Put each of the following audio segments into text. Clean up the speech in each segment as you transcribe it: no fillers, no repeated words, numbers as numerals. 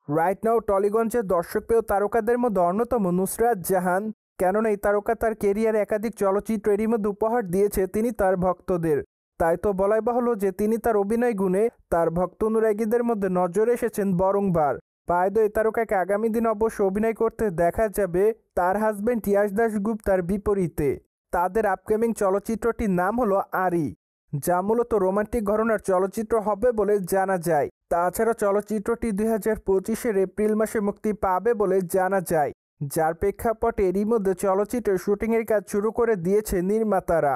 Right now টলিগঞ্জের দর্শকপ্রিয় তারকাদের মধ্যে অন্যতম নুসরাত জাহান। কেননা এই তারকা তার কেরিয়ারে একাধিক চলচ্চিত্র এরই মধ্যে উপহার দিয়েছে তিনি তার ভক্তদের। তাই তো বলাই বাহুল্য যে তিনি তার অভিনয় গুণে তার ভক্ত অনুরাগীদের মধ্যে নজরে এসেছেন বারংবার। পায়দো এই তারকাকে আগামী দিন অবশ্য অভিনয় করতে দেখা যাবে তার হাজবেন্ড ইয়াশ দাশগুপ্তার বিপরীতে। তাদের আপকামিং চলচ্চিত্রটির নাম হলো আরি, যা মূলত রোমান্টিক ঘরানার চলচ্চিত্র হবে বলে জানা যায়। তাছাড়া চলচ্চিত্রটি 2025-এর এপ্রিল মাসে মুক্তি পাবে বলে জানা যায়, যার প্রেক্ষাপটে এরই মধ্যে চলচ্চিত্রের শুটিংয়ের কাজ শুরু করে দিয়েছে নির্মাতারা।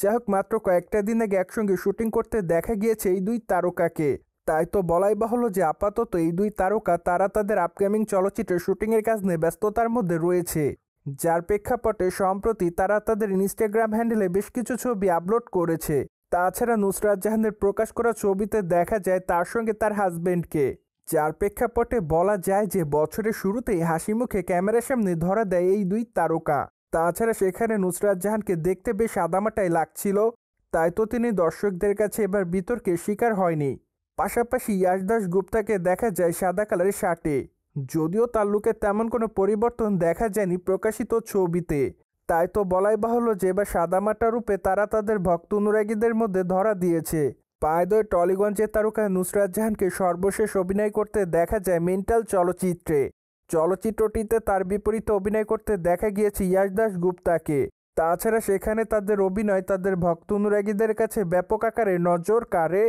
যাই হোক, মাত্র কয়েকটা দিন আগে একসঙ্গে শুটিং করতে দেখা গিয়েছে এই দুই তারকাকে। তাই তো বলাই বাহুল্য যে আপাতত এই দুই তারকা তারা তাদের আপকামিং চলচ্চিত্রের শুটিংয়ের কাজ নিয়ে ব্যস্ততার মধ্যে রয়েছে, যার প্রেক্ষাপটে সম্প্রতি তারা তাদের ইনস্টাগ্রাম হ্যান্ডেলে বেশ কিছু ছবি আপলোড করেছে। তাছাড়া নুসরাত জাহানের প্রকাশ করা ছবিতে দেখা যায় তার সঙ্গে তার হাজবেন্ডকে, যার প্রেক্ষাপটে বলা যায় যে বছরের শুরুতেই হাসি মুখে ক্যামেরার সামনে ধরা দেয় এই দুই তারকা। তাছাড়া সেখানে নুসরাত জাহানকে দেখতে বেশ সাদামাটাই লাগছিল, তাই তো তিনি দর্শকদের কাছে এবার বিতর্কের শিকার হয়নি। পাশাপাশি ইয়াশ দাশগুপ্তাকে দেখা যায় সাদা কালারের শার্টে, যদিও তার লুকে তেমন কোনো পরিবর্তন দেখা যায়নি প্রকাশিত ছবিতে। তাই তো বলাই বাহুল্য যে এবার সাদামাটা রূপে তারা তাদের ভক্ত অনুরাগীদের মধ্যে ধরা দিয়েছে। পায়দয় টলিগঞ্জের তারকা নুসরাত জাহানকে সর্বশেষ অভিনয় করতে দেখা যায় মেন্টাল চলচ্চিত্রে। চলচ্চিত্রটিতে তার বিপরীতে অভিনয় করতে দেখা গিয়েছে ইয়াশ দাশগুপ্তাকে। তাছাড়া সেখানে তাদের অভিনয় তাদের ভক্ত অনুরাগীদের কাছে ব্যাপক আকারে নজর কাড়ে,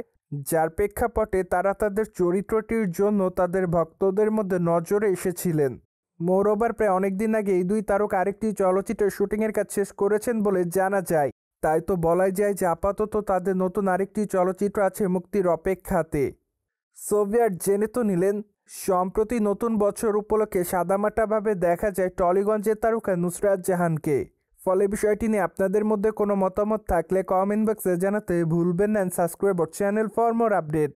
যার প্রেক্ষাপটে তারা তাদের চরিত্রটির জন্য তাদের ভক্তদের মধ্যে নজরে এসেছিলেন। মোরওভার প্রায় অনেকদিন আগে এই দুই তারকা আরেকটি চলচ্চিত্রের শুটিংয়ের কাজ শেষ করেছেন বলে জানা যায়। তাই তো বলাই যায় যে আপাতত তাদের নতুন আরেকটি চলচ্চিত্র আছে মুক্তির অপেক্ষাতে। সোভিয়েট জেনে তো নিলেন, সম্প্রতি নতুন বছর উপলক্ষে সাদামাটাভাবে দেখা যায় টলিগঞ্জের তারকা নুসরাত জাহানকে। ফলে বিষয়টি নিয়ে আপনাদের মধ্যে কোনো মতামত থাকলে কমেন্ট বক্সে জানাতে ভুলবেন না। Subscribe our channel for more update.